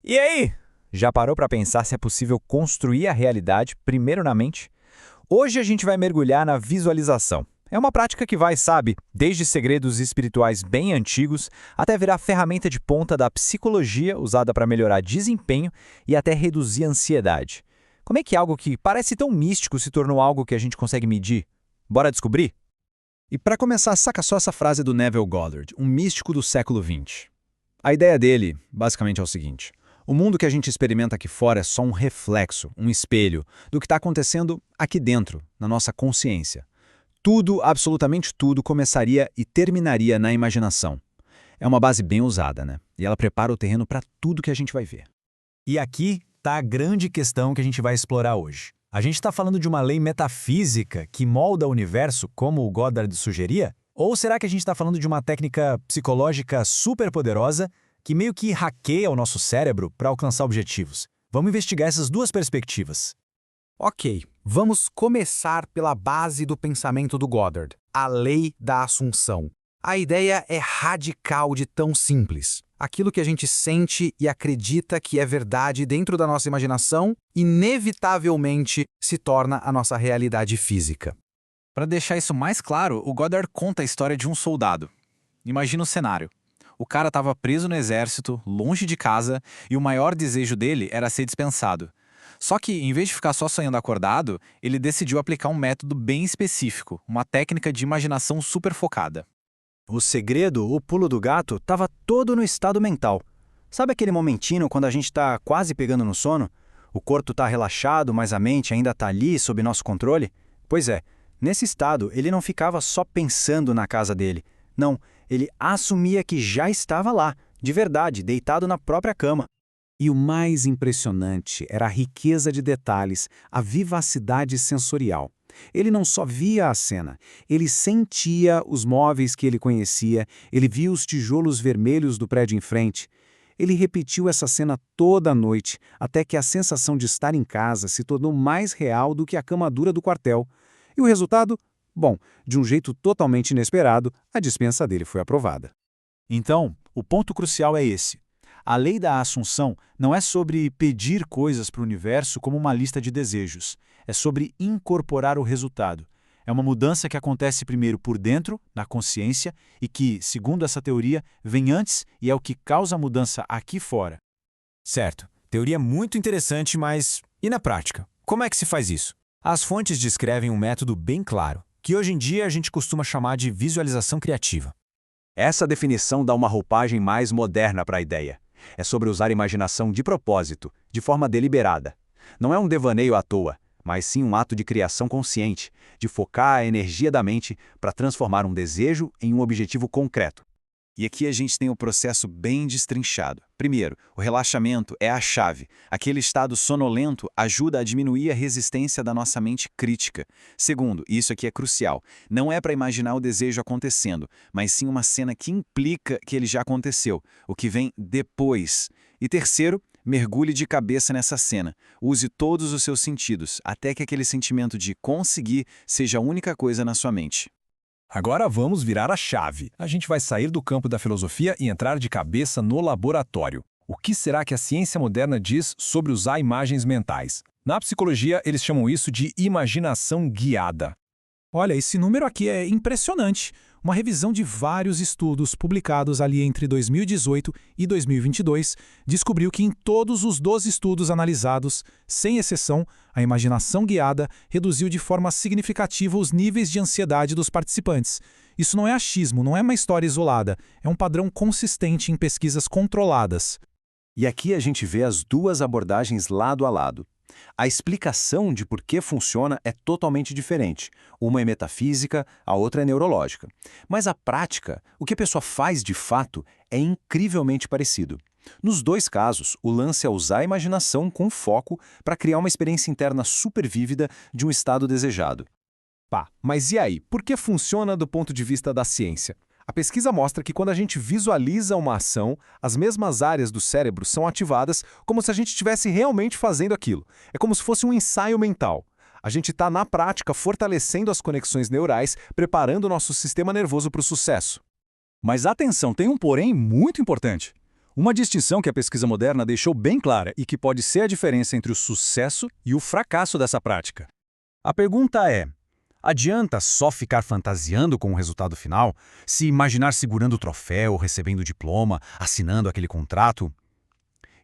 E aí? Já parou para pensar se é possível construir a realidade primeiro na mente? Hoje a gente vai mergulhar na visualização. É uma prática que vai, sabe, desde segredos espirituais bem antigos até virar ferramenta de ponta da psicologia usada para melhorar desempenho e até reduzir a ansiedade. Como é que algo que parece tão místico se tornou algo que a gente consegue medir? Bora descobrir? E para começar, saca só essa frase do Neville Goddard, um místico do século XX. A ideia dele, basicamente, é o seguinte: o mundo que a gente experimenta aqui fora é só um reflexo, um espelho, do que está acontecendo aqui dentro, na nossa consciência. Tudo, absolutamente tudo, começaria e terminaria na imaginação. É uma base bem usada, né? E ela prepara o terreno para tudo que a gente vai ver. E aqui está a grande questão que a gente vai explorar hoje. A gente está falando de uma lei metafísica que molda o universo, como o Goddard sugeria? Ou será que a gente está falando de uma técnica psicológica superpoderosa que meio que hackeia o nosso cérebro para alcançar objetivos? Vamos investigar essas duas perspectivas. Ok, vamos começar pela base do pensamento do Goddard, a lei da assunção. A ideia é radical de tão simples. Aquilo que a gente sente e acredita que é verdade dentro da nossa imaginação, inevitavelmente se torna a nossa realidade física. Para deixar isso mais claro, o Goddard conta a história de um soldado. Imagina o cenário. O cara estava preso no exército, longe de casa, e o maior desejo dele era ser dispensado. Só que, em vez de ficar só sonhando acordado, ele decidiu aplicar um método bem específico, uma técnica de imaginação super focada. O segredo, o pulo do gato, estava todo no estado mental. Sabe aquele momentinho quando a gente está quase pegando no sono? O corpo está relaxado, mas a mente ainda está ali, sob nosso controle? Pois é, nesse estado ele não ficava só pensando na casa dele. Não, ele assumia que já estava lá, de verdade, deitado na própria cama. E o mais impressionante era a riqueza de detalhes, a vivacidade sensorial. Ele não só via a cena, ele sentia os móveis que ele conhecia, ele via os tijolos vermelhos do prédio em frente. Ele repetiu essa cena toda a noite, até que a sensação de estar em casa se tornou mais real do que a cama dura do quartel. E o resultado? Bom, de um jeito totalmente inesperado, a dispensa dele foi aprovada. Então, o ponto crucial é esse. A lei da assunção não é sobre pedir coisas para o universo como uma lista de desejos. É sobre incorporar o resultado. É uma mudança que acontece primeiro por dentro, na consciência, e que, segundo essa teoria, vem antes e é o que causa a mudança aqui fora. Certo, teoria muito interessante, mas e na prática? Como é que se faz isso? As fontes descrevem um método bem claro, que hoje em dia a gente costuma chamar de visualização criativa. Essa definição dá uma roupagem mais moderna para a ideia. É sobre usar a imaginação de propósito, de forma deliberada. Não é um devaneio à toa, mas sim um ato de criação consciente, de focar a energia da mente para transformar um desejo em um objetivo concreto. E aqui a gente tem o processo bem destrinchado. Primeiro, o relaxamento é a chave. Aquele estado sonolento ajuda a diminuir a resistência da nossa mente crítica. Segundo, e isso aqui é crucial, não é para imaginar o desejo acontecendo, mas sim uma cena que implica que ele já aconteceu, o que vem depois. E terceiro, mergulhe de cabeça nessa cena. Use todos os seus sentidos, até que aquele sentimento de conseguir seja a única coisa na sua mente. Agora vamos virar a chave. A gente vai sair do campo da filosofia e entrar de cabeça no laboratório. O que será que a ciência moderna diz sobre usar imagens mentais? Na psicologia, eles chamam isso de imaginação guiada. Olha, esse número aqui é impressionante. Uma revisão de vários estudos publicados ali entre 2018 e 2022 descobriu que em todos os 12 estudos analisados, sem exceção, a imaginação guiada reduziu de forma significativa os níveis de ansiedade dos participantes. Isso não é achismo, não é uma história isolada, é um padrão consistente em pesquisas controladas. E aqui a gente vê as duas abordagens lado a lado. A explicação de por que funciona é totalmente diferente. Uma é metafísica, a outra é neurológica. Mas a prática, o que a pessoa faz de fato, é incrivelmente parecido. Nos dois casos, o lance é usar a imaginação com foco para criar uma experiência interna super vívida de um estado desejado. Mas e aí? Por que funciona do ponto de vista da ciência? A pesquisa mostra que quando a gente visualiza uma ação, as mesmas áreas do cérebro são ativadas como se a gente estivesse realmente fazendo aquilo. É como se fosse um ensaio mental. A gente está, na prática, fortalecendo as conexões neurais, preparando o nosso sistema nervoso para o sucesso. Mas atenção, tem um porém muito importante. Uma distinção que a pesquisa moderna deixou bem clara e que pode ser a diferença entre o sucesso e o fracasso dessa prática. A pergunta é: adianta só ficar fantasiando com o resultado final, se imaginar segurando o troféu, recebendo o diploma, assinando aquele contrato?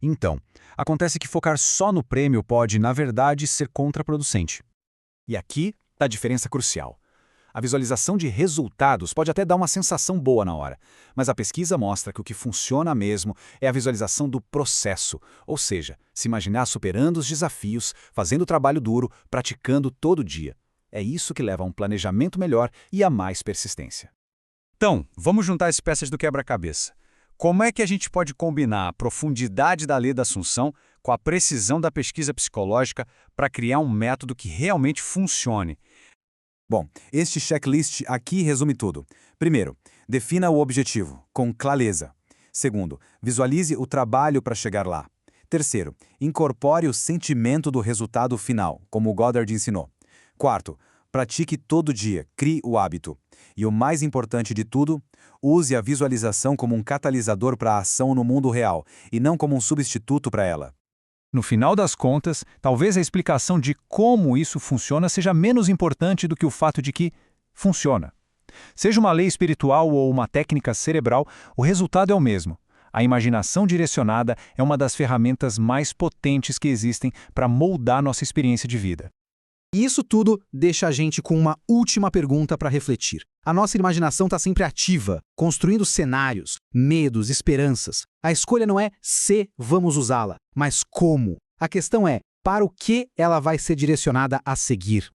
Então, acontece que focar só no prêmio pode, na verdade, ser contraproducente. E aqui está a diferença crucial. A visualização de resultados pode até dar uma sensação boa na hora, mas a pesquisa mostra que o que funciona mesmo é a visualização do processo, ou seja, se imaginar superando os desafios, fazendo o trabalho duro, praticando todo dia. É isso que leva a um planejamento melhor e a mais persistência. Então, vamos juntar as peças do quebra-cabeça. Como é que a gente pode combinar a profundidade da lei da Assunção com a precisão da pesquisa psicológica para criar um método que realmente funcione? Bom, este checklist aqui resume tudo. Primeiro, defina o objetivo, com clareza. Segundo, visualize o trabalho para chegar lá. Terceiro, incorpore o sentimento do resultado final, como o Goddard ensinou. Quarto, pratique todo dia, crie o hábito. E o mais importante de tudo, use a visualização como um catalisador para a ação no mundo real, e não como um substituto para ela. No final das contas, talvez a explicação de como isso funciona seja menos importante do que o fato de que funciona. Seja uma lei espiritual ou uma técnica cerebral, o resultado é o mesmo. A imaginação direcionada é uma das ferramentas mais potentes que existem para moldar nossa experiência de vida. E isso tudo deixa a gente com uma última pergunta para refletir. A nossa imaginação está sempre ativa, construindo cenários, medos, esperanças. A escolha não é se vamos usá-la, mas como. A questão é, para o que ela vai ser direcionada a seguir?